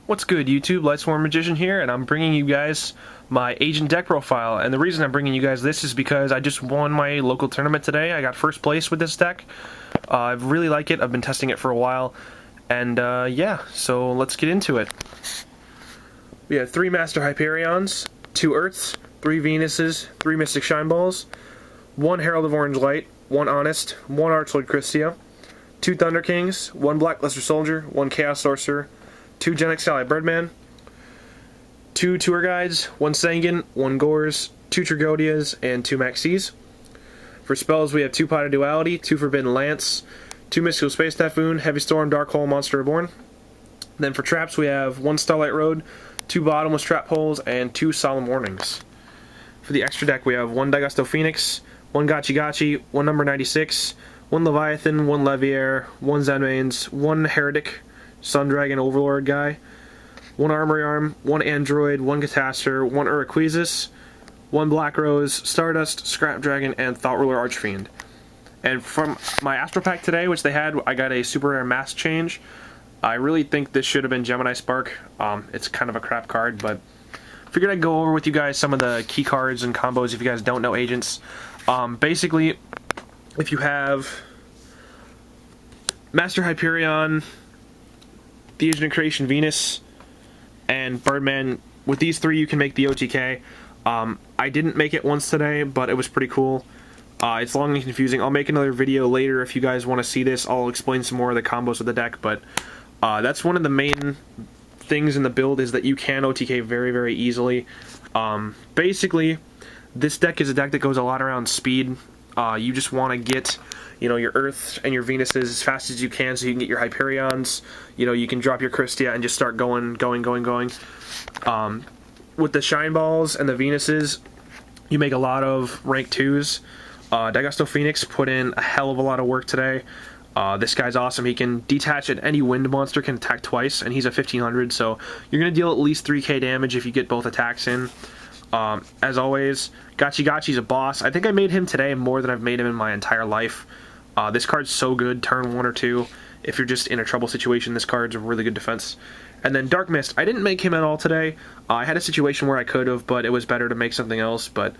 What's good, YouTube? Lightsworn Magician here, and I'm bringing you guys my Agent deck profile. And the reason I'm bringing you guys this is because I just won my local tournament today. I got first place with this deck. I really like it. I've been testing it for a while. And yeah, so let's get into it. We have 3 Master Hyperions, 2 Earths, 3 Venuses, 3 Mystic Shine Balls, 1 Herald of Orange Light, 1 Honest, 1 Archlord Christia, 2 Thunder Kings, 1 Black Luster Soldier, 1 Chaos Sorcerer, 2 Genex Ally Birdman, 2 Tour Guides, 1 Sangan, 1 Gores, 2 Trigodias, and 2 Maxis. For spells, we have 2 Pot of Duality, 2 Forbidden Lance, 2 Mystical Space Typhoon, Heavy Storm, Dark Hole, Monster Reborn. Then for traps, we have 1 Starlight Road, 2 Bottomless Trap Holes, and 2 Solemn Warnings. For the extra deck, we have 1 Daigusto Phoenix, 1 Gachi Gachi, 1 Number 96, 1 Leviathan, 1 Leviair, 1 Zenmaines, 1 Heretic, Sun Dragon Overlord guy, 1 Armory Arm, 1 Android, 1 Catastor, 1 Urquizus, 1 Black Rose, Stardust, Scrap Dragon, and Thought Ruler Archfiend. And from my Astro Pack today, which they had, I got a Super Rare Mask Change. I really think this should have been Gemini Spark. It's kind of a crap card, but figured I'd go over with you guys some of the key cards and combos if you guys don't know agents. Basically, if you have Master Hyperion, the Agent of Creation Venus, and Birdman, with these 3 you can make the OTK. I didn't make it once today, but it was pretty cool. It's long and confusing. I'll make another video later if you guys want to see this. I'll explain some more of the combos of the deck, but that's one of the main things in the build, is that you can OTK very, very easily. Basically, this deck is a deck that goes a lot around speed. You just want to get, your Earths and your Venuses as fast as you can so you can get your Hyperions. You can drop your Christia and just start going. With the Shine Balls and the Venuses, you make a lot of rank 2s. Daigusto Phoenix put in a hell of a lot of work today. This guy's awesome. He can detach at any wind monster, can attack twice, and he's a 1500, so you're going to deal at least 3k damage if you get both attacks in. As always, Gachi Gachi's a boss. I think I made him today more than I've made him in my entire life. This card's so good, turn 1 or 2. If you're just in a trouble situation, this card's a really good defense. And then Dark Mist, I didn't make him at all today. I had a situation where I could have, but it was better to make something else. But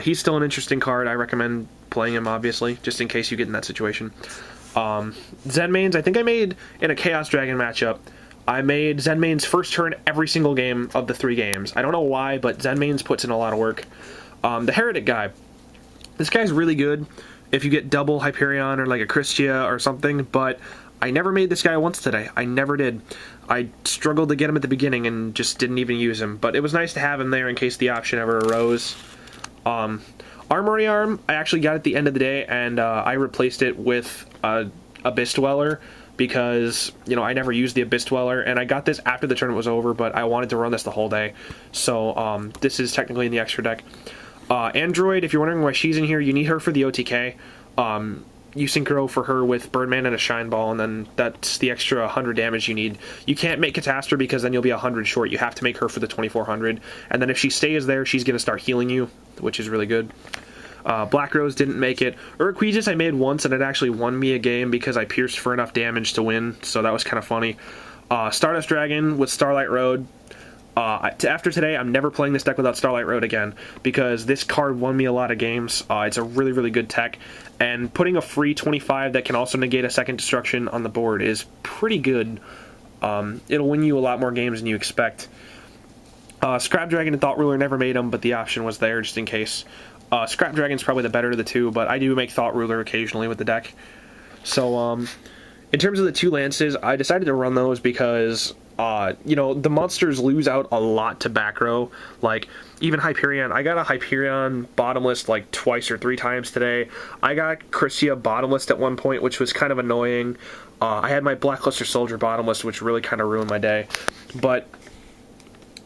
he's still an interesting card. I recommend playing him, obviously, just in case you get in that situation. Zenmaines, I think I made in a Chaos Dragon matchup. I made Zenmaines first turn every single game of the 3 games. I don't know why, but Zenmaines puts in a lot of work. The Heretic guy. This guy's really good if you get double Hyperion or like a Christia or something, but I never made this guy once today. I never did. I struggled to get him at the beginning and just didn't even use him, but it was nice to have him there in case the option ever arose. Armory Arm, I actually got at the end of the day, and I replaced it with Abyss Dweller, because, I never used the Abyss Dweller, and I got this after the tournament was over, but I wanted to run this the whole day, so this is technically in the extra deck. Android, if you're wondering why she's in here, you need her for the OTK. You synchro for her with Birdman and a Shine Ball, and then that's the extra 100 damage you need. You can't make Catastor because then you'll be 100 short. You have to make her for the 2400, and then if she stays there, she's going to start healing you, which is really good. Black Rose didn't make it. Urquizus I made once, and it actually won me a game because I pierced for enough damage to win, so that was kind of funny. Stardust Dragon with Starlight Road. After today, I'm never playing this deck without Starlight Road again, because this card won me a lot of games. It's a really, really good tech, and putting a free 25 that can also negate a second destruction on the board is pretty good. It'll win you a lot more games than you expect. Scrap Dragon and Thought Ruler never made them, but the option was there just in case. Scrap Dragon's probably the better of the 2, but I do make Thought Ruler occasionally with the deck. So, in terms of the 2 Lances, I decided to run those because the monsters lose out a lot to back row. Like, even Hyperion. I got a Hyperion bottomless like twice or 3 times today. I got Christia bottomless at one point, which was kind of annoying. I had my Black Luster Soldier bottomless, which really kind of ruined my day. But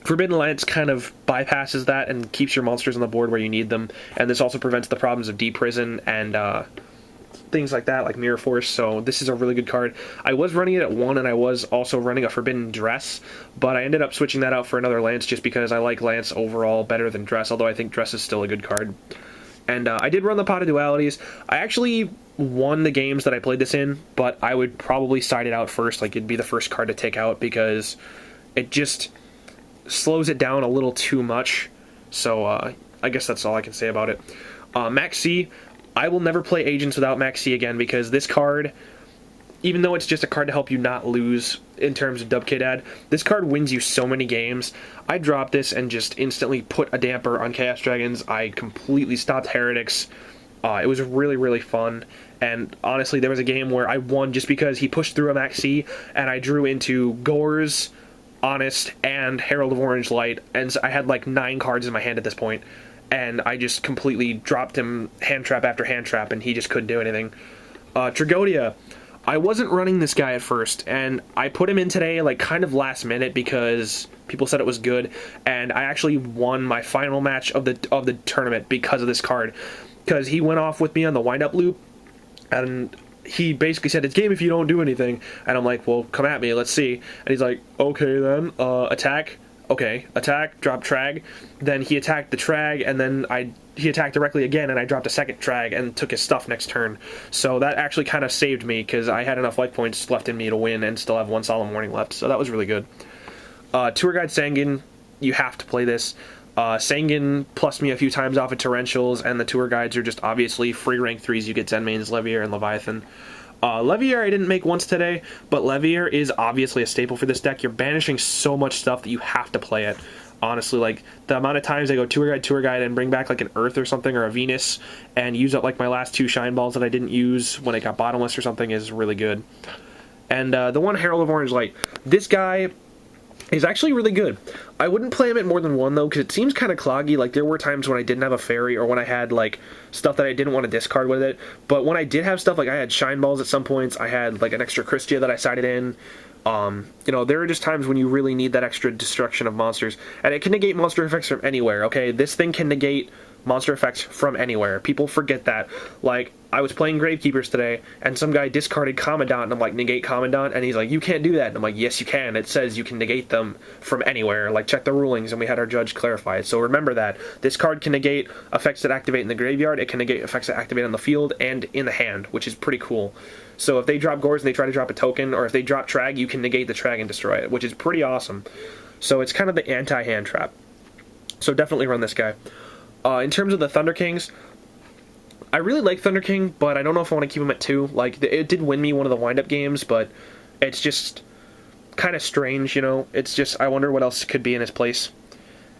Forbidden Lance kind of bypasses that and keeps your monsters on the board where you need them. And this also prevents the problems of Deep Prison and things like that, like Mirror Force, so this is a really good card. I was running it at 1, and I was also running a Forbidden Dress, but I ended up switching that out for another Lance just because I like Lance overall better than Dress, although I think Dress is still a good card. And I did run the Pot of Dualities. I actually won the games that I played this in, but I would probably side it out first, like it'd be the first card to take out, because it just slows it down a little too much. So I guess that's all I can say about it. Maxx C, I will never play Agents without Maxx C again, because this card, even though it's just a card to help you not lose in terms of Dub K-Dad, this card wins you so many games. I dropped this and just instantly put a damper on Chaos Dragons. I completely stopped Heretics. It was really, really fun. And honestly, there was a game where I won just because he pushed through a Maxx C, and I drew into Gorz, Honest, and Herald of Orange Light, and so I had like 9 cards in my hand at this point, and I just completely dropped him hand trap after hand trap, and he just couldn't do anything. Tragodia, I wasn't running this guy at first, and I put him in today like kind of last minute because people said it was good, and I actually won my final match of the tournament because of this card, because he went off with me on the wind-up loop, and he basically said, it's game if you don't do anything. And I'm like, well, come at me, let's see. And he's like, okay then, attack. Okay, attack, drop Trag. Then he attacked the Trag, and then he attacked directly again, and I dropped a second Trag and took his stuff next turn. So that actually kind of saved me, because I had enough life points left in me to win and still have 1 Solemn Warning left. So that was really good. Tour Guide Sangan, you have to play this. Sangan plus me a few times off of Torrentials, and the tour guides are just obviously free rank 3s. You get Zenmaines, Leviair, and Leviathan. Leviair I didn't make once today, but Leviair is obviously a staple for this deck. You're banishing so much stuff that you have to play it. Honestly, like, the amount of times I go tour guide, and bring back like an Earth or something, or a Venus, and use up like my last 2 Shine Balls that I didn't use when it got bottomless or something is really good. And the one Herald of Orange Light, this guy is actually really good. I wouldn't play him at more than 1 though, because it seems kind of cloggy. Like, there were times when I didn't have a fairy, or when I had like stuff that I didn't want to discard with it. But when I did have stuff, like I had Shine Balls at some points, I had like an extra Christia that I sided in. You know, there are just times when you really need that extra destruction of monsters, and it can negate monster effects from anywhere. Okay, this thing can negate monster effects from anywhere. People forget that. Like, I was playing Gravekeepers today, and some guy discarded Commandant, and I'm like, negate Commandant, and he's like, you can't do that. And I'm like, yes you can. It says you can negate them from anywhere. Like, check the rulings, and we had our judge clarify it. So remember that. This card can negate effects that activate in the graveyard, it can negate effects that activate on the field and in the hand, which is pretty cool. So if they drop Gorz and they try to drop a token, or if they drop Trag, you can negate the Trag and destroy it, which is pretty awesome. So it's kind of the anti-hand trap. So definitely run this guy. In terms of the Thunder Kings, I really like Thunder King, but I don't know if I want to keep him at 2. Like, it did win me one of the wind-up games, but it's just kind of strange, you know? It's just, I wonder what else could be in his place.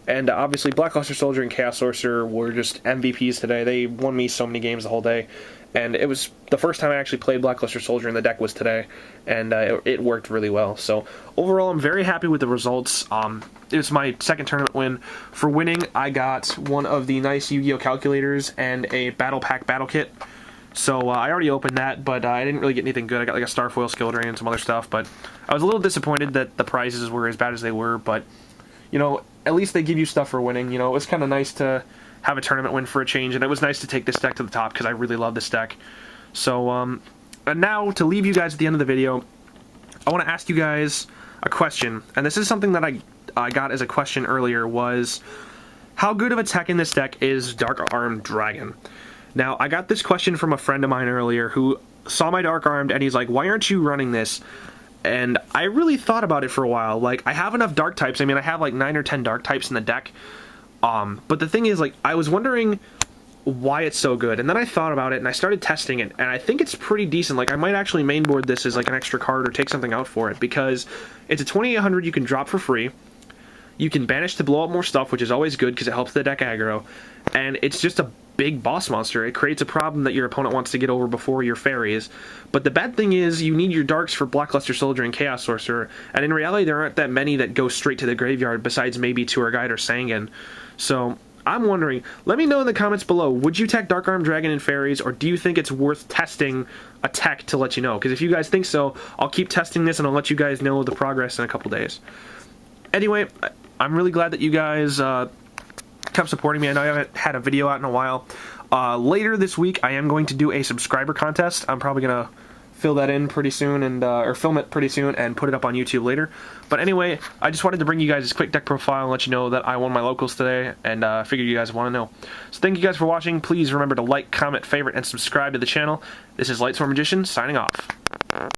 And obviously, Blackluster Soldier and Chaos Sorcerer were just MVPs today. They won me so many games the whole day. And it was the first time I actually played Blackluster Soldier in the deck was today, and it worked really well. So overall, I'm very happy with the results. It was my second tournament win. For winning, I got one of the nice Yu-Gi-Oh! Calculators and a Battle Pack Battle Kit. So I already opened that, but I didn't really get anything good. I got like a Starfoil Skill Drain and some other stuff, but I was a little disappointed that the prizes were as bad as they were, but, you know, at least they give you stuff for winning. You know, it was kind of nice to have a tournament win for a change, and it was nice to take this deck to the top because I really love this deck. So, and now, to leave you guys at the end of the video, I want to ask you guys a question, and this is something that I got as a question earlier, was how good of a tech in this deck is Dark Armed Dragon? Now, I got this question from a friend of mine earlier who saw my Dark Armed, and he's like, why aren't you running this? And I really thought about it for a while. Like, I have enough Dark types. I mean, I have like 9 or 10 Dark types in the deck. But the thing is, like, I was wondering why it's so good, and then I thought about it, and I started testing it, and I think it's pretty decent. Like, I might actually mainboard this as, like, an extra card or take something out for it, because it's a 2800 you can drop for free, you can banish to blow up more stuff, which is always good, because it helps the deck aggro, and it's just a big boss monster. It creates a problem that your opponent wants to get over before your fairies. But the bad thing is, you need your darks for Blackluster Soldier and Chaos Sorcerer, and in reality there aren't that many that go straight to the graveyard, besides maybe Tour Guide or Sangan. So, I'm wondering, let me know in the comments below, would you tech Dark Armed Dragon and Fairies, or do you think it's worth testing a tech to let you know? Because if you guys think so, I'll keep testing this and I'll let you guys know the progress in a couple days. Anyway, I'm really glad that you guys kept supporting me. I know I haven't had a video out in a while. Later this week, I am going to do a subscriber contest. I'm probably going to fill that in pretty soon, and or film it pretty soon and put it up on YouTube later. But anyway, I just wanted to bring you guys this quick deck profile and let you know that I won my locals today, and figured you guys want to know. So thank you guys for watching. Please remember to like, comment, favorite, and subscribe to the channel. This is Lightsworn Magician, signing off.